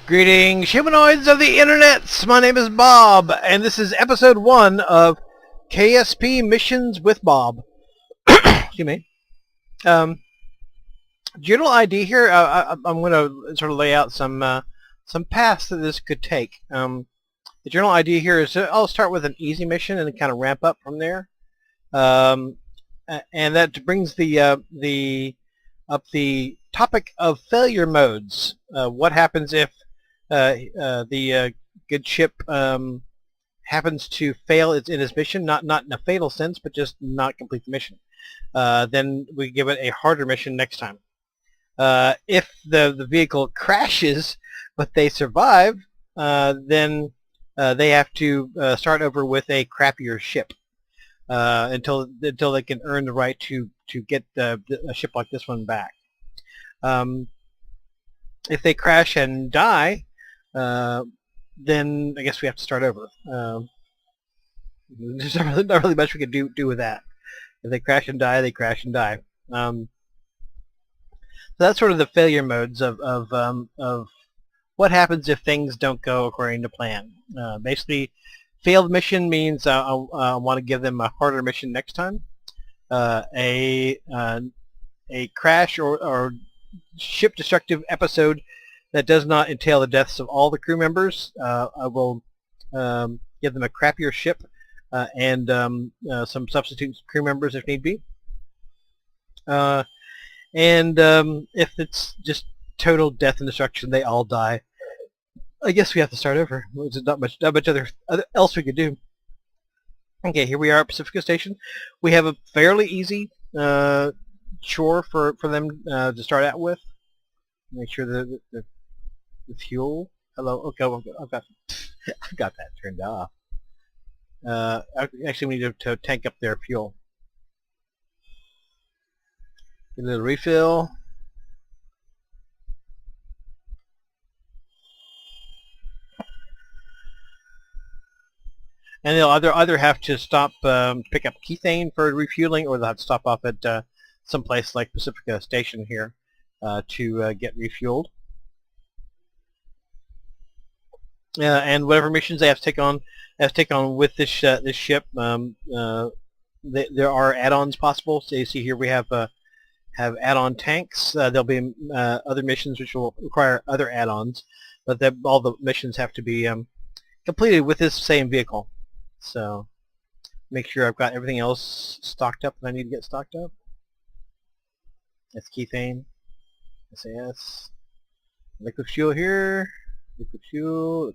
Greetings, humanoids of the internets! My name is Bob, and this is episode 1 of KSP Missions with Bob. Excuse me. General idea here, I'm going to sort of lay out some paths that this could take. The general idea here is I'll start with an easy mission and kind of ramp up from there. And that brings the topic of failure modes. What happens if the good ship happens to fail in its mission, not in a fatal sense, but just not complete the mission. Then we give it a harder mission next time. If the vehicle crashes but they survive, then they have to start over with a crappier ship until they can earn the right to get a ship like this one back. If they crash and die, then I guess we have to start over. There's not really much we can do with that. If they crash and die, they crash and die. So that's sort of the failure modes of what happens if things don't go according to plan. Basically, failed mission means I want to give them a harder mission next time. A crash or ship destructive episode that does not entail the deaths of all the crew members, I will give them a crappier ship and some substitute crew members if need be. And if it's just total death and destruction, they all die, I guess we have to start over. There's not much else we could do. Okay, here we are at Pacifica Station. We have a fairly easy chore for them to start out with. Make sure the fuel. Hello. Okay, I've got that turned off. Actually, we need to tank up their fuel. Get a little refill. And they'll either have to stop pick up Kethane for refueling, or they'll have to stop off at some place like Pacifica Station here to get refueled. And whatever missions they have to take on with this ship, there are add-ons possible. So you see here we have add-on tanks. There'll be other missions which will require other add-ons, but all the missions have to be completed with this same vehicle. So make sure I've got everything else stocked up that I need to get stocked up. That's Kethane, SAS, liquid fuel here, liquid fuel.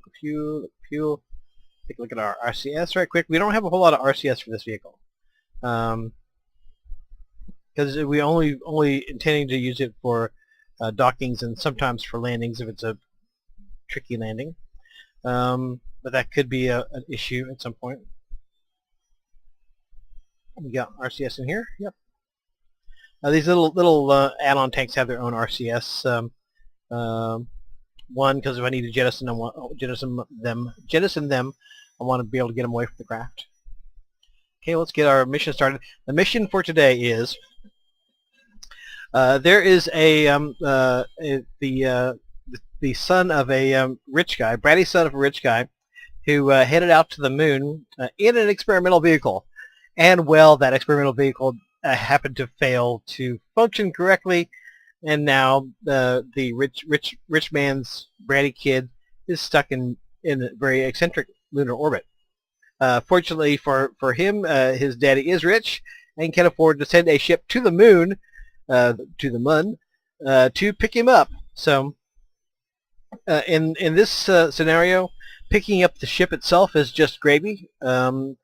Take a look at our RCS right quick. We don't have a whole lot of RCS for this vehicle because we only intending to use it for dockings and sometimes for landings if it's a tricky landing. But that could be an issue at some point. We got RCS in here. Yep. These little add-on tanks have their own RCS. One, because if I need to jettison them, I want to be able to get them away from the craft. Okay, let's get our mission started. The mission for today is there is the son of a rich guy, bratty son of a rich guy, who headed out to the moon in an experimental vehicle. And, well, that experimental vehicle happened to fail to function correctly, and now the rich man's bratty kid is stuck in a very eccentric lunar orbit. Fortunately for him, his daddy is rich and can afford to send a ship to the moon, to pick him up. So in this scenario, picking up the ship itself is just gravy. The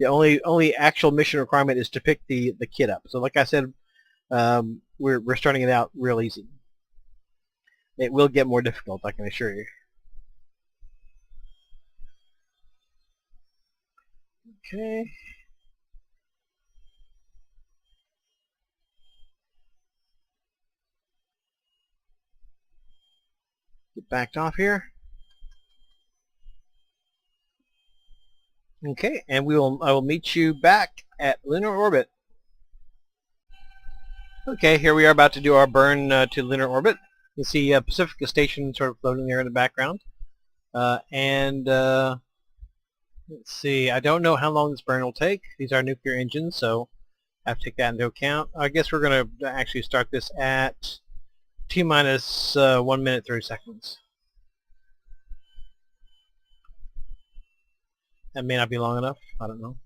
only actual mission requirement is to pick the kid up. So like I said, we're starting it out real easy. It will get more difficult, I can assure you. Okay. Get backed off here. Okay, and I will meet you back at lunar orbit. Okay, here we are about to do our burn to lunar orbit. You see Pacifica Station sort of floating there in the background. Let's see, I don't know how long this burn will take. These are nuclear engines, so I have to take that into account. I guess we're going to actually start this at T-minus 1 minute 30 seconds. That may not be long enough. I don't know.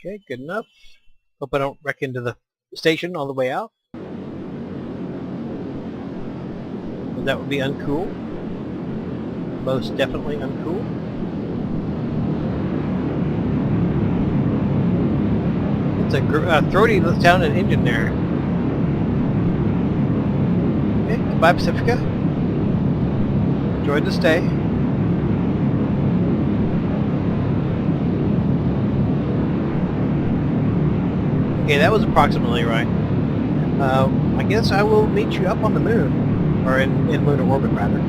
Okay, good enough. Hope I don't wreck into the station on the way out. That would be uncool. Most definitely uncool. It's a throaty sounding engine there. Okay, goodbye Pacifica. Enjoyed the stay. Okay, that was approximately right. I guess I will meet you up on the moon, or in lunar orbit rather.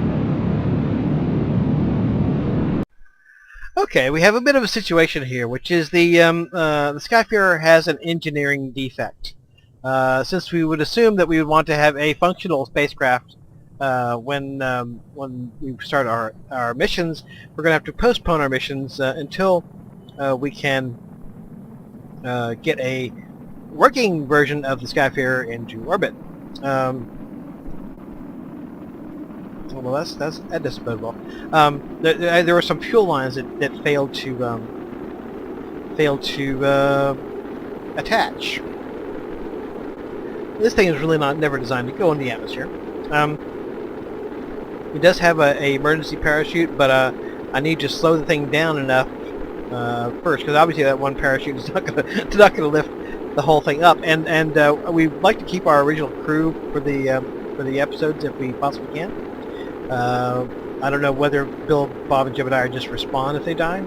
Okay, we have a bit of a situation here, which is the Skyfarer has an engineering defect. Since we would assume that we would want to have a functional spacecraft when we start our missions, we're going to have to postpone our missions until we can get a working version of the Skyfarer into orbit. Well, that doesn't bode well. There were some fuel lines that failed to attach. This thing is really never designed to go in the atmosphere. It does have a emergency parachute, but I need to slow the thing down enough first, because obviously that one parachute is not gonna lift the whole thing up. And we'd like to keep our original crew for the episodes if we possibly can. I don't know whether Bill, Bob, and Jebediah just respawn if they die.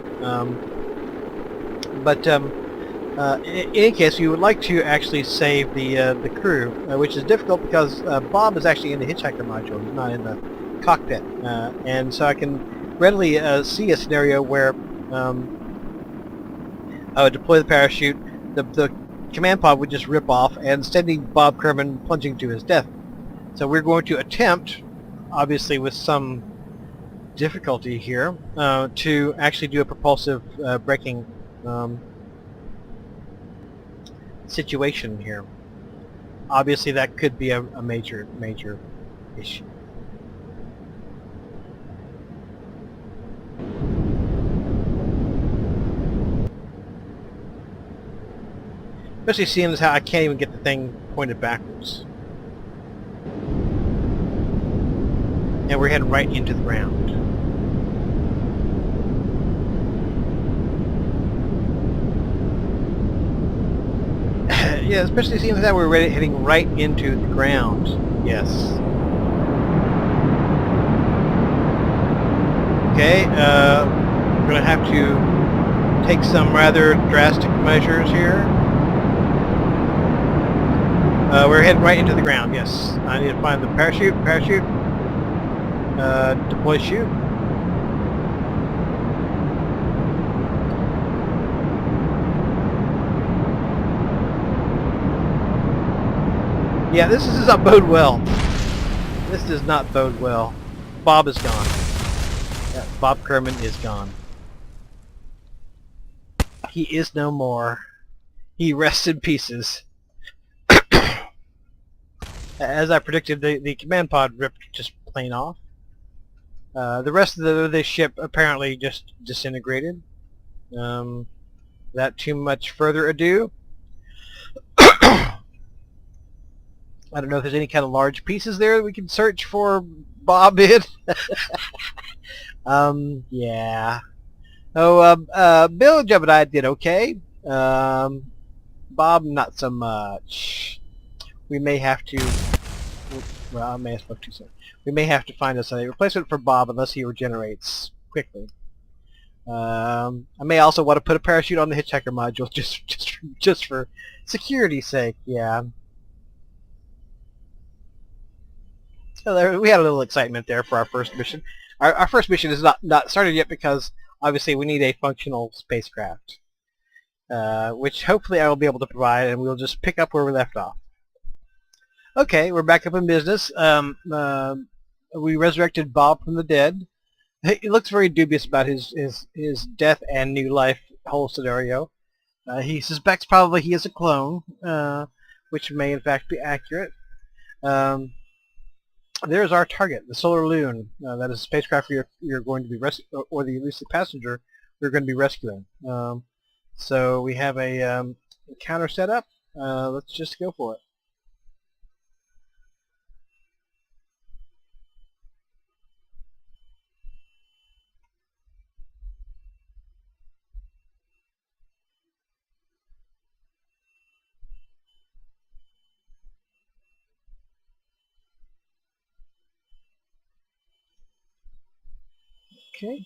In any case, we would like to actually save the crew, which is difficult because Bob is actually in the Hitchhiker module. He's not in the cockpit. And so I can readily see a scenario where I would deploy the parachute, the command pod would just rip off, and sending Bob Kerman plunging to his death. So we're going to attempt, obviously with some difficulty here, to actually do a propulsive braking situation here. Obviously that could be a major issue. Especially seeing as how I can't even get the thing pointed backwards. And we're heading right into the ground. Yeah, especially seeing as how we're heading right into the ground. Yes. Okay, we're going to have to take some rather drastic measures here. We're heading right into the ground, yes. I need to find the parachute. Deploy chute. Yeah, this does not bode well. This does not bode well. Bob is gone. Yeah, Bob Kerman is gone. He is no more. He rests in pieces. As I predicted, the command pod ripped just plain off. The rest of the ship apparently just disintegrated. Without too much further ado, I don't know if there's any kind of large pieces there that we can search for Bob in. Yeah. Oh, Bill and Jebediah did okay. Bob, not so much. We may have to... Well, I may have spoke too soon. We may have to find us a replacement for Bob unless he regenerates quickly. I may also want to put a parachute on the Hitchhiker module just for security's sake. Yeah. So there, we had a little excitement there for our first mission. Our first mission is not started yet because obviously we need a functional spacecraft. which hopefully I will be able to provide, and we'll just pick up where we left off. Okay, we're back up in business. We resurrected Bob from the dead. He looks very dubious about his death and new life whole scenario. He suspects probably he is a clone, which may in fact be accurate. There's our target, the Solar Loon. That is a spacecraft you're going to be or the elusive passenger we're going to be rescuing. So we have a counter set up. Let's just go for it. Okay.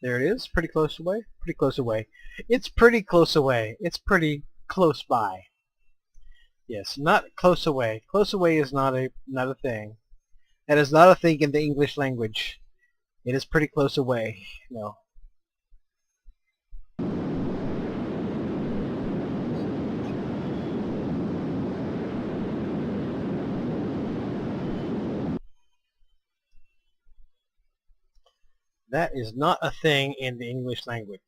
There it is. Pretty close away. Pretty close away. It's pretty close away. It's pretty close by. Yes, not close away. Close away is not a thing. That is not a thing in the English language. It is pretty close away. No. That is not a thing in the English language.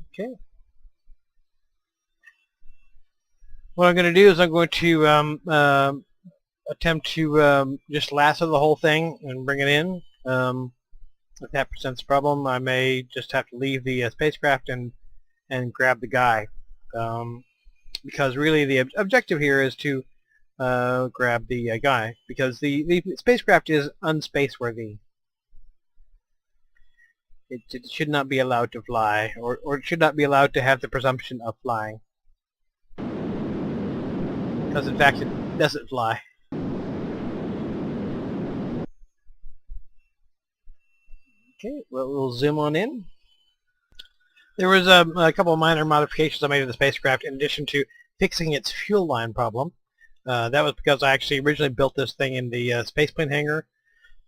Okay. What I'm going to do is I'm going to attempt to just lasso the whole thing and bring it in. If that presents a problem, I may just have to leave the spacecraft and grab the guy. Because really the objective here is to grab the guy, because the spacecraft is unspaceworthy. It should not be allowed to fly, or it should not be allowed to have the presumption of flying. Because in fact it doesn't fly. Okay, well, we'll zoom on in. There was a couple of minor modifications I made to the spacecraft in addition to fixing its fuel line problem. That was because I actually originally built this thing in the spaceplane hangar,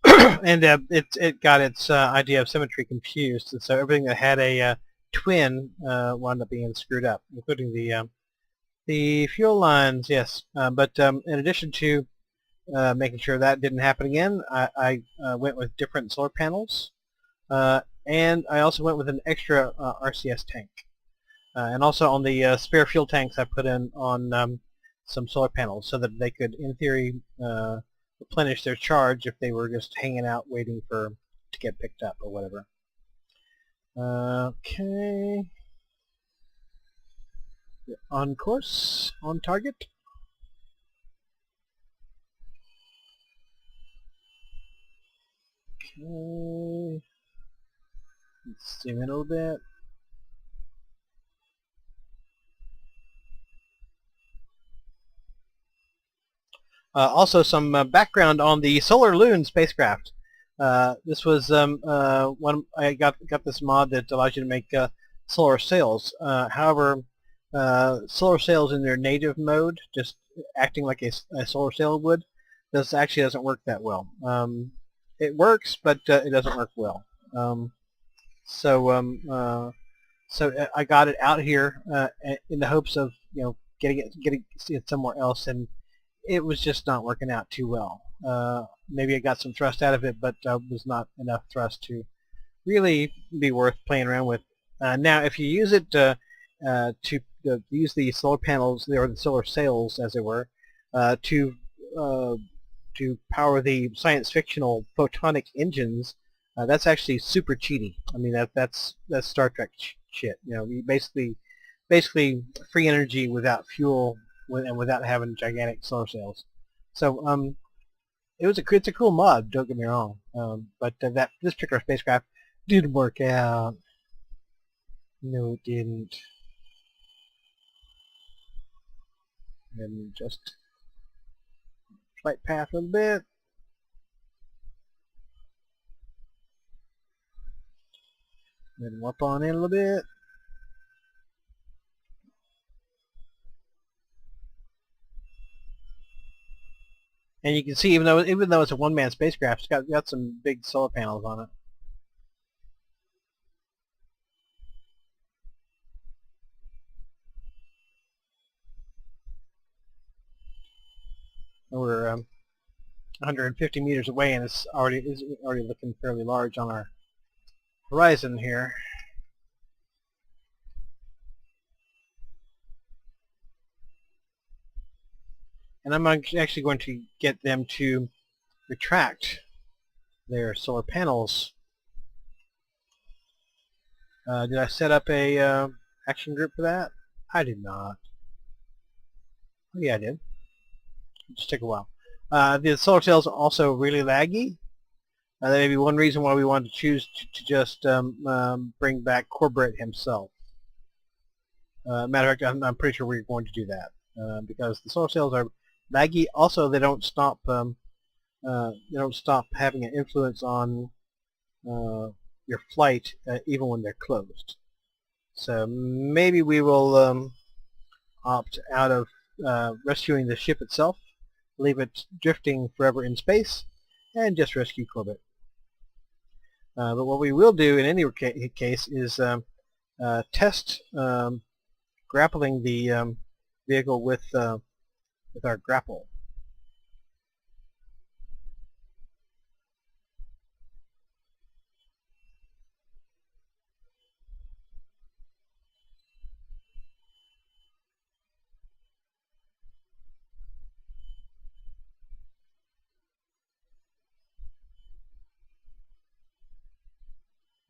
and it got its idea of symmetry confused, and so everything that had a twin wound up being screwed up, including the fuel lines. Yes, but in addition to making sure that didn't happen again, I went with different solar panels, and I also went with an extra RCS tank. And also on the spare fuel tanks I put in on some solar panels so that they could, in theory, replenish their charge if they were just hanging out waiting to get picked up or whatever. Okay. On course, on target. Okay. Let's zoom in a little bit. Also, some background on the Solar Loon spacecraft. This was one I got this mod that allows you to make solar sails. However, solar sails in their native mode, just acting like a solar sail would, this actually doesn't work that well. It works, but it doesn't work well. So I got it out here in the hopes of getting it somewhere else, and it was just not working out too well. Maybe I got some thrust out of it, but was not enough thrust to really be worth playing around with. Now, if you use it to use the solar panels, or the solar sails, as it were, to power the science-fictional photonic engines, that's actually super cheaty. I mean, that's Star Trek shit. You basically free energy without fuel and without having gigantic solar sails. So it's a cool mod. Don't get me wrong. But this particular spacecraft didn't work out. No, it didn't. And just flight path a little bit. Then warp on in a little bit. And you can see, even though it's a one-man spacecraft, it's got some big solar panels on it. And we're 150 meters away, and it's already looking fairly large on our horizon here. And I'm actually going to get them to retract their solar panels. Did I set up a action group for that? I did not. Oh, yeah, I did. It just took a while. The solar sails are also really laggy. That may be one reason why we wanted to choose to just bring back Corbett himself. Matter of fact, I'm pretty sure we're going to do that because the solar sails are laggy. Also, they don't stop having an influence on your flight even when they're closed. So maybe we will opt out of rescuing the ship itself, leave it drifting forever in space, and just rescue Corbett. But what we will do in any case is test grappling the vehicle with our grapple.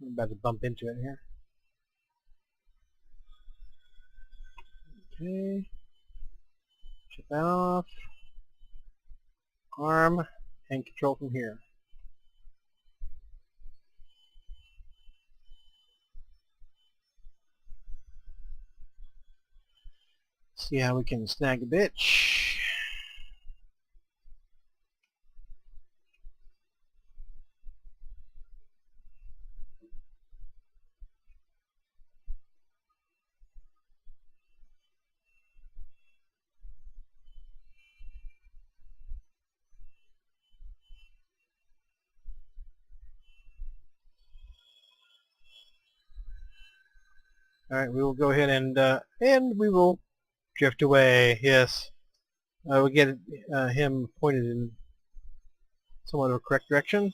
I'm about to bump into it here. Okay. Shut that off. Arm and control from here. See how we can snag a bitch. All right, we will go ahead and we will drift away. Yes, we'll get him pointed in somewhat of a correct direction.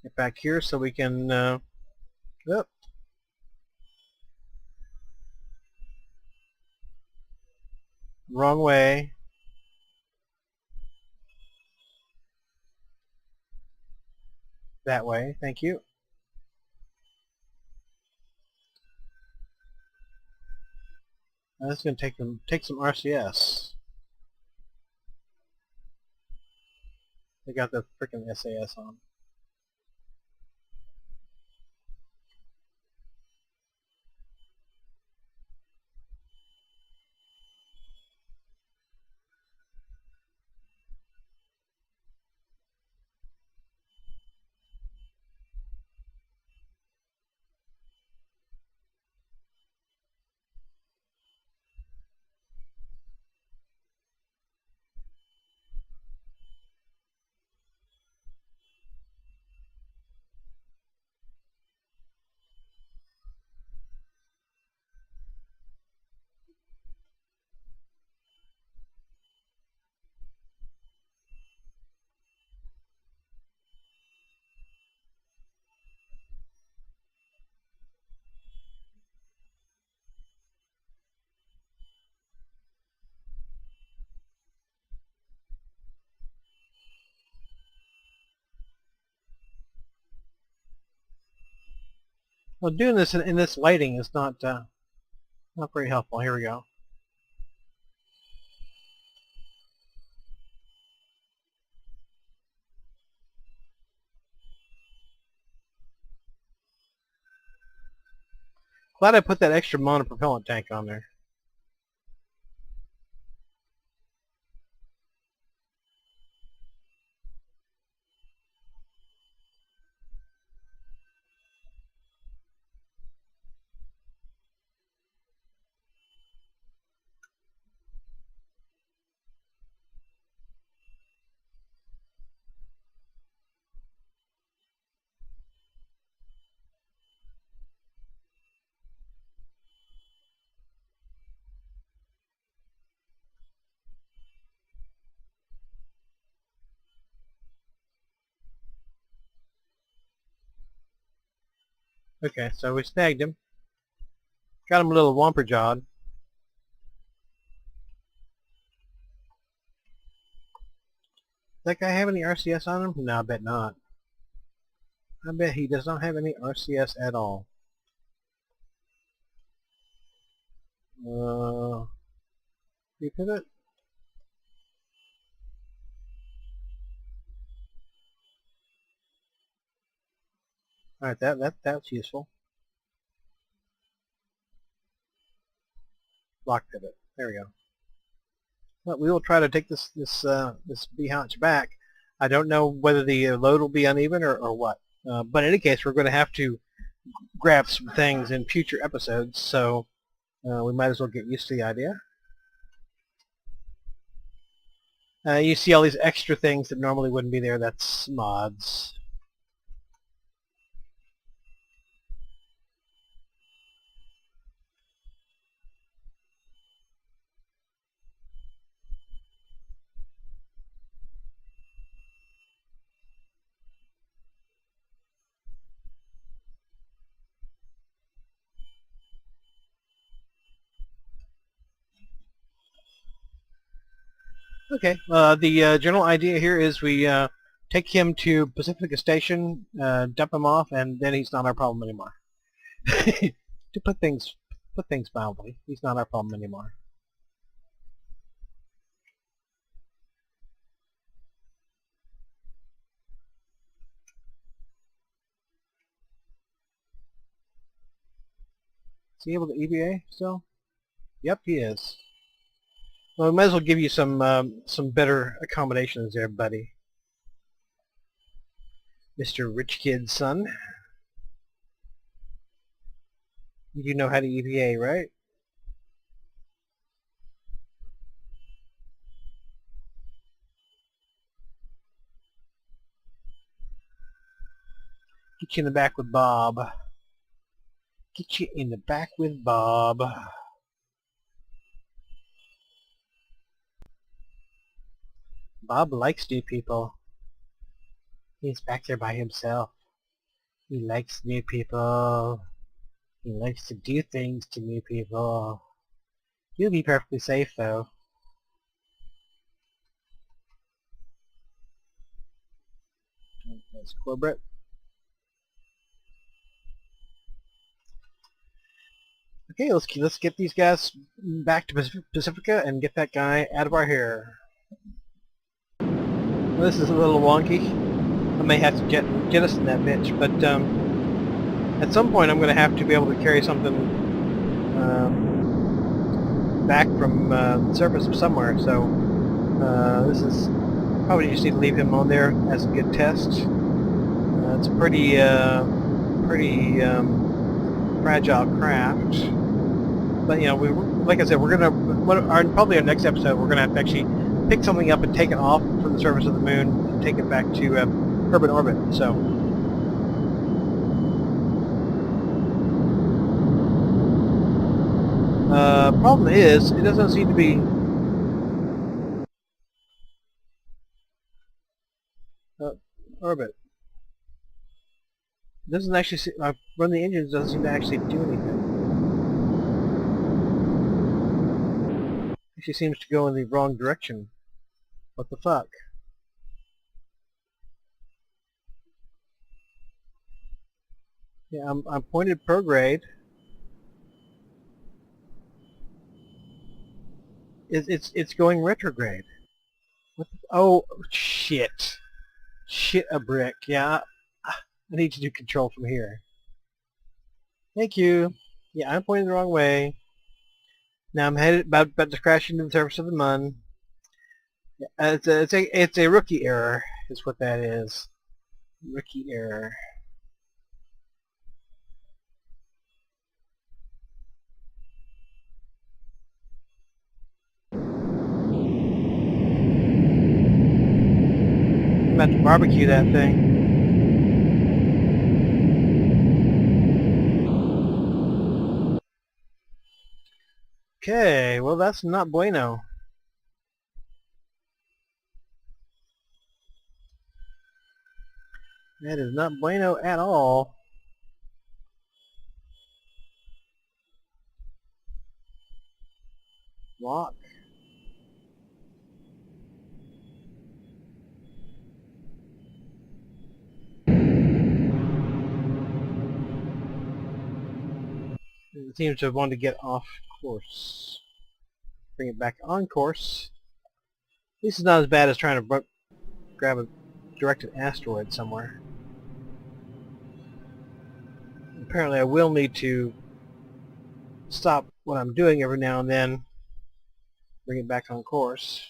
Get back here so we can. Oh. Wrong way. That way. Thank you. That's going to take some RCS. They got the freaking SAS on. Well, doing this in this lighting is not very helpful. Here we go. Glad I put that extra monopropellant tank on there. Okay, so we snagged him. Got him a little whomper jawed. That guy have any RCS on him? No, I bet not. I bet he does not have any RCS at all. Repivot? Alright, that's useful. Lock pivot. There we go. Well, we will try to take this B-hatch back. I don't know whether the load will be uneven or what. But in any case, we're going to have to grab some things in future episodes, so we might as well get used to the idea. You see all these extra things that normally wouldn't be there. That's mods. Okay, the general idea here is we take him to Pacifica Station, dump him off, and then he's not our problem anymore. To put things mildly, he's not our problem anymore. Is he able to EVA still? Yep, he is. Well, we might as well give you some better accommodations there, buddy. Mr. Rich Kid's son. You do know how to EVA, right? Get you in the back with Bob. Get you in the back with Bob. Bob likes new people. He's back there by himself. He likes new people. He likes to do things to new people. You'll be perfectly safe, though. That's Corbett. Okay, let's get these guys back to Pacifica and get that guy out of our hair. Well, this is a little wonky. I may have to jettison that bitch, but at some point I'm going to have to be able to carry something back from the surface of somewhere. So this is probably just need to leave him on there as a good test. It's a pretty fragile craft. But you know, like I said, we're gonna probably our next episode we're gonna have to actually pick something up and take it off from the surface of the moon and take it back to urban orbit. So problem is it doesn't seem to be orbit. It doesn't actually run the engines. Doesn't seem to actually do anything. She seems to go in the wrong direction. What the fuck? Yeah, I'm pointed prograde. It's going retrograde. What the, oh shit! Shit a brick. Yeah, I need to do control from here. Thank you. Yeah, I'm pointing the wrong way. Now I'm headed about to crash into the surface of the moon. It's a rookie error, is what that is. Rookie error. I'm about to barbecue that thing. Okay, well that's not bueno. That is not bueno at all. Lock. It seems to want to get off course. Bring it back on course. At least it's not as bad as trying to grab a directed asteroid somewhere. Apparently I will need to stop what I'm doing every now and then, bring it back on course.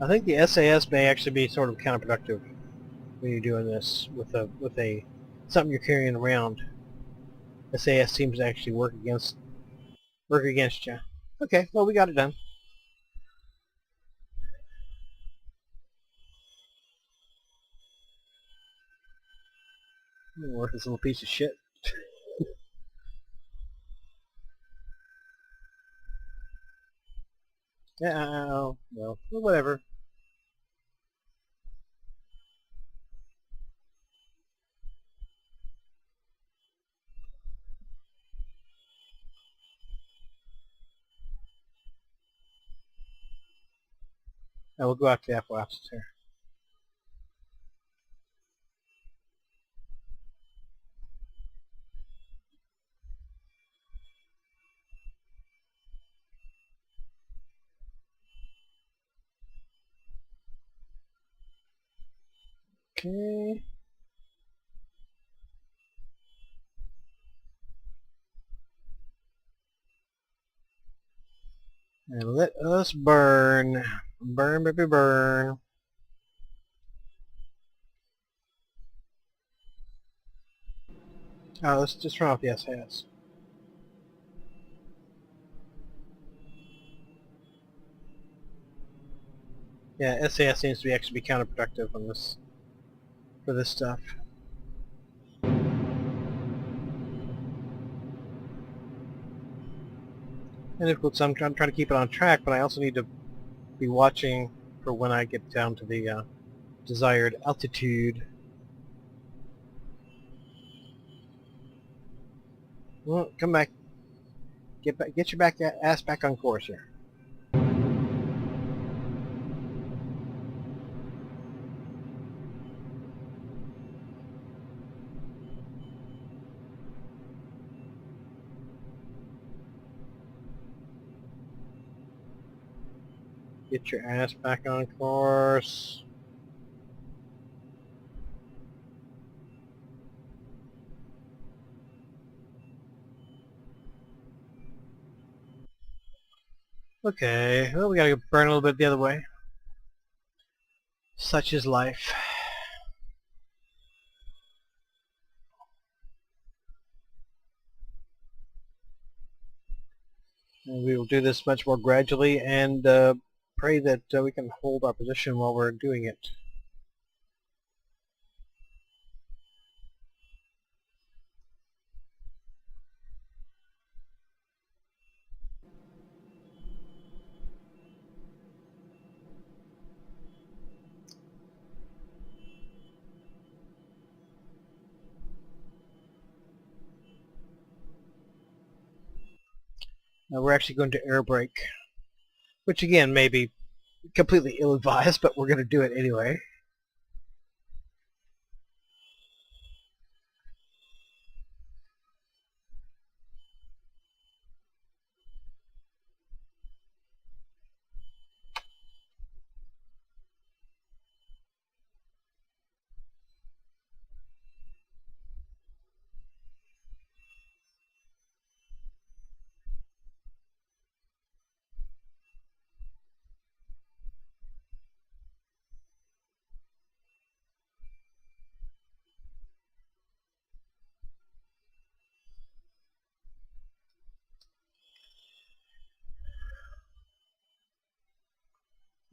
I think the SAS may actually be sort of counterproductive when you're doing this with a something you're carrying around. SAS seems to actually work against you. Okay, well, we got it done. Worthless little piece of shit. Oh, well, whatever. I will go out to the F-Lapses here. Okay. And let us burn. Burn, baby, burn. Oh, let's just turn off the SAS. Yeah, SAS seems to actually be counterproductive on this for this stuff. And of course, I'm trying to keep it on track, but I also need to be watching for when I get down to the desired altitude. Well, come back. Get your ass back on course here. Get your ass back on course. Okay, well, we gotta burn a little bit the other way. Such is life. And we will do this much more gradually and pray that we can hold our position while we're doing it. We're actually going to air brake, which again may be completely ill-advised, but we're going to do it anyway.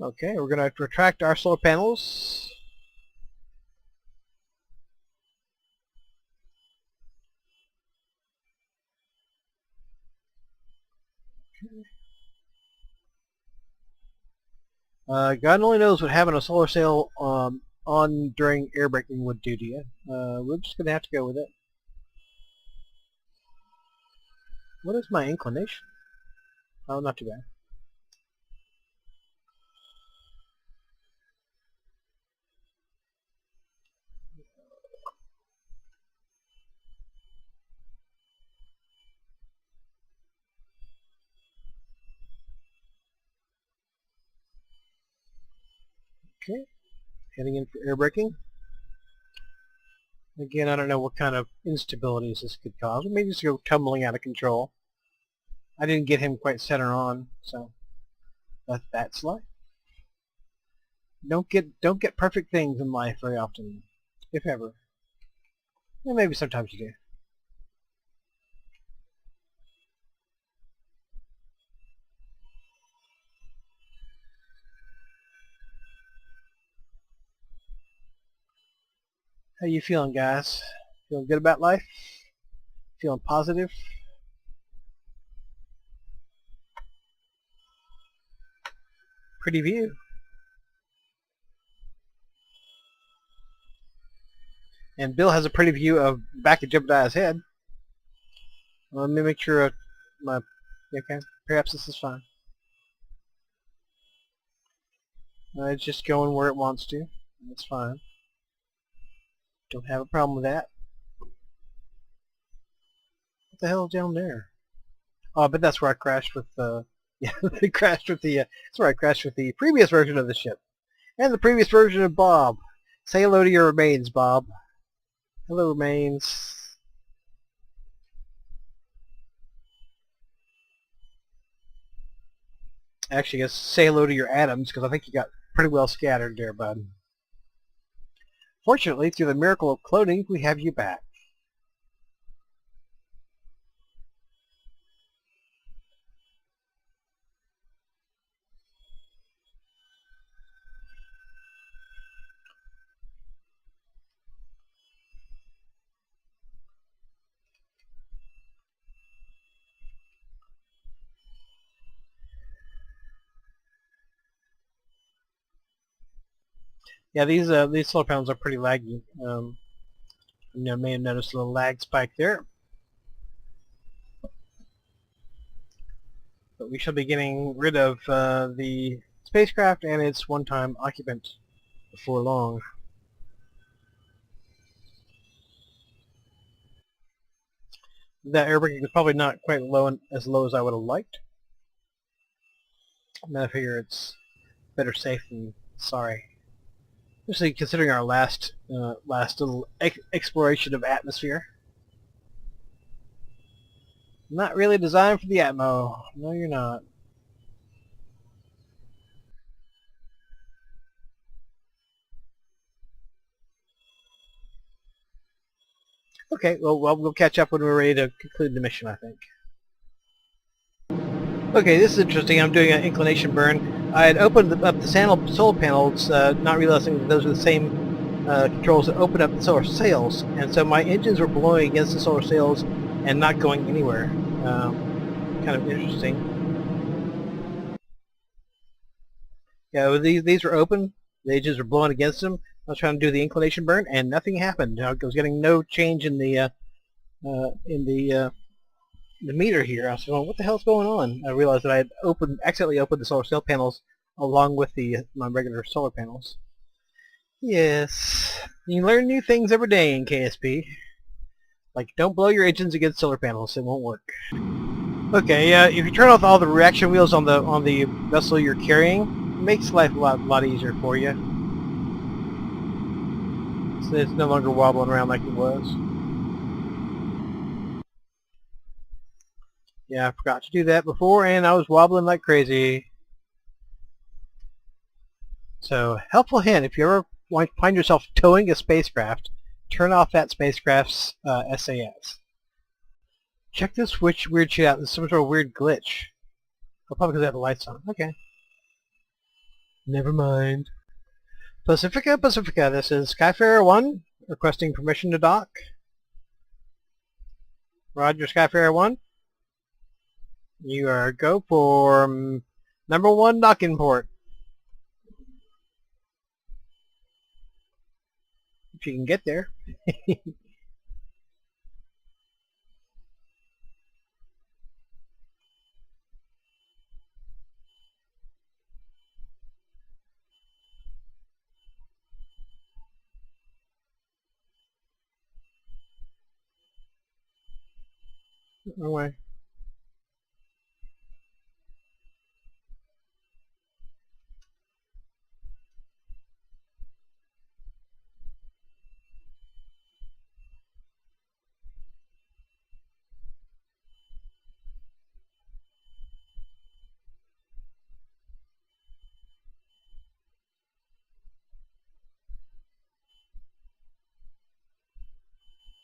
Okay, we're going to retract our solar panels. God only knows what having a solar sail on during air braking would do to you. We're just going to have to go with it. What is my inclination? Oh, not too bad. Okay, heading in for air braking. Again, I don't know what kind of instabilities this could cause. Maybe just go tumbling out of control. I didn't get him quite center on, so that's life. Don't get perfect things in life very often, if ever. Well, maybe sometimes you do. How you feeling, guys? Feeling good about life? Feeling positive? Pretty view. And Bill has a pretty view of back of Jebediah's head. Let me make sure my... Okay, perhaps this is fine. It's just going where it wants to. That's fine. Don't have a problem with that. What the hell is down there? Oh, but that's where I crashed with the... Yeah, I crashed with the... that's where I crashed with the previous version of the ship. And the previous version of Bob. Say hello to your remains, Bob. Hello, remains. Actually, I guess say hello to your atoms, because I think you got pretty well scattered there, bud. Fortunately, through the miracle of cloning, we have you back. Yeah, these solar panels are pretty laggy. You may have noticed a little lag spike there. But we shall be getting rid of the spacecraft and its one-time occupant before long. That air braking is probably not quite as low as I would have liked. I figure it's better safe than sorry. Especially considering our last little exploration of atmosphere. Not really designed for the Atmo. No, you're not. Okay, well, we'll catch up when we're ready to conclude the mission, I think. Okay, this is interesting. I'm doing an inclination burn. I had opened up the solar panels, not realizing that those are the same controls that open up the solar sails, and so my engines were blowing against the solar sails and not going anywhere. Kind of interesting. Yeah, these were open. The engines were blowing against them. I was trying to do the inclination burn, and nothing happened. I was getting no change in the meter here. I was going, what the hell's going on? I realized that I had accidentally opened the solar cell panels along with my regular solar panels. Yes, you learn new things every day in KSP. Like, don't blow your engines against solar panels; it won't work. Okay, if you turn off all the reaction wheels on the vessel you're carrying, it makes life a lot easier for you. So it's no longer wobbling around like it was. Yeah, I forgot to do that before, and I was wobbling like crazy. So, helpful hint, if you ever find yourself towing a spacecraft, turn off that spacecraft's SAS. Check this weird shit out. There's some sort of weird glitch. Oh, probably because I have the lights on. Okay. Never mind. Pacifica, this is Skyfarer 1, requesting permission to dock. Roger, Skyfarer 1. You are go for number 1 docking port. If you can get there. Wrong way.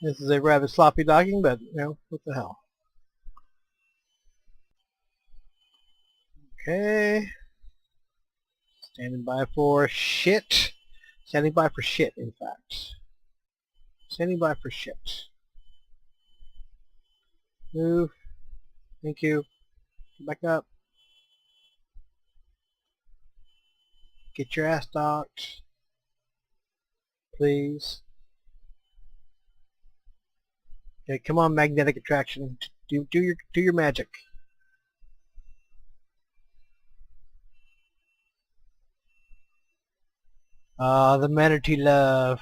This is a rather sloppy docking, but you know, what the hell. Okay. Standing by for shit. Standing by for shit, in fact. Standing by for shit. Move. Thank you. Back up. Get your ass docked. Please. Okay, come on, magnetic attraction. Do your magic. Ah, the manatee love.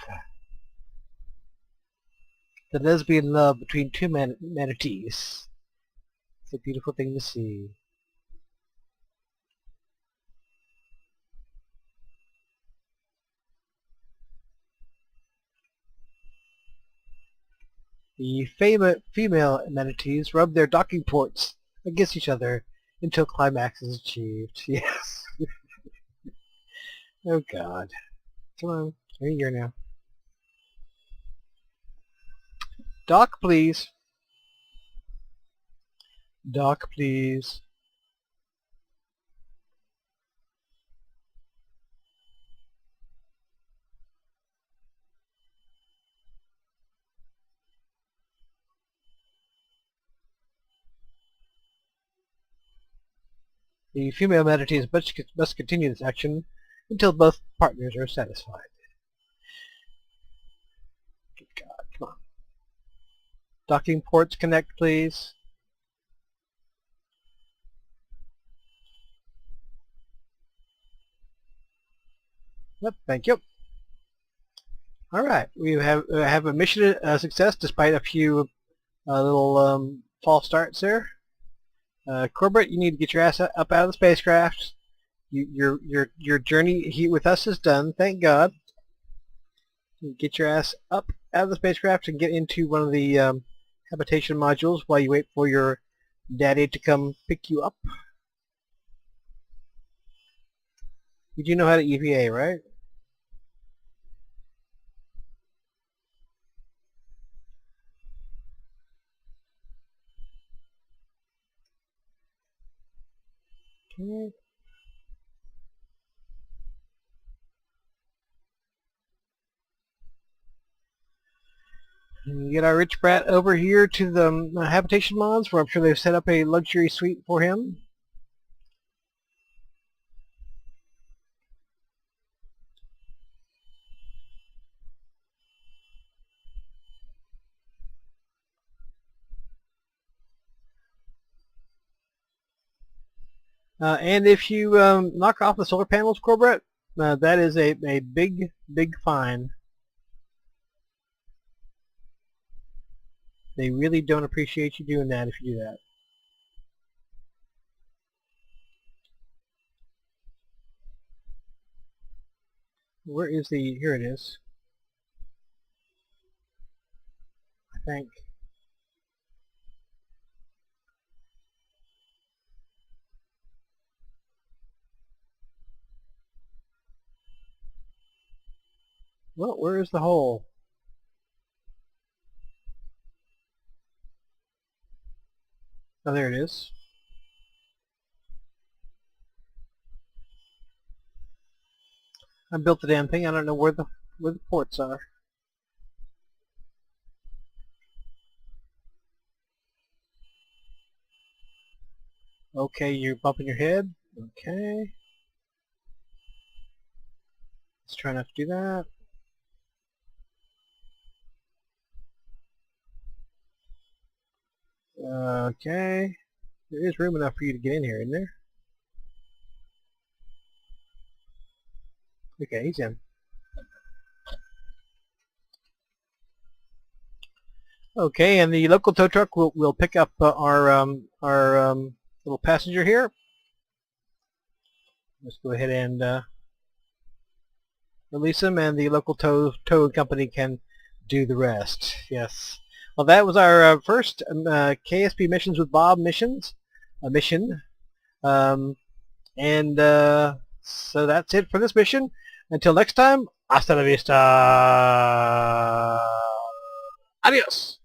The lesbian love between two manatees. It's a beautiful thing to see. The female manatees rub their docking ports against each other until climax is achieved. Yes. Oh God. Come on. Here you go now. Dock, please. Dock, please. The female manatees must continue this action until both partners are satisfied. Good God, come on. Docking ports connect, please. Yep, thank you. All right, we have a mission success despite a few little false starts there. Corbett, you need to get your ass up out of the spacecraft. Your journey with us is done, thank God. Get your ass up out of the spacecraft and get into one of the habitation modules while you wait for your daddy to come pick you up. You do know how to EVA, right? Okay. And get our rich brat over here to the habitation mods, where I'm sure they've set up a luxury suite for him. And if you knock off the solar panels, Corbett, that is a big fine. They really don't appreciate you doing that if you do that. Where is the... Here it is. I think. Well, where is the hole? Oh, there it is. I built the damn thing. I don't know where the ports are. Okay, you're bumping your head. Okay. Let's try not to do that. Okay. There is room enough for you to get in here, isn't there? Okay, he's in. Okay, and the local tow truck will pick up our little passenger here. Let's go ahead and release him, and the local tow company can do the rest. Yes. Well, that was our first KSP Missions with Bob mission. And so that's it for this mission. Until next time, hasta la vista. Adios.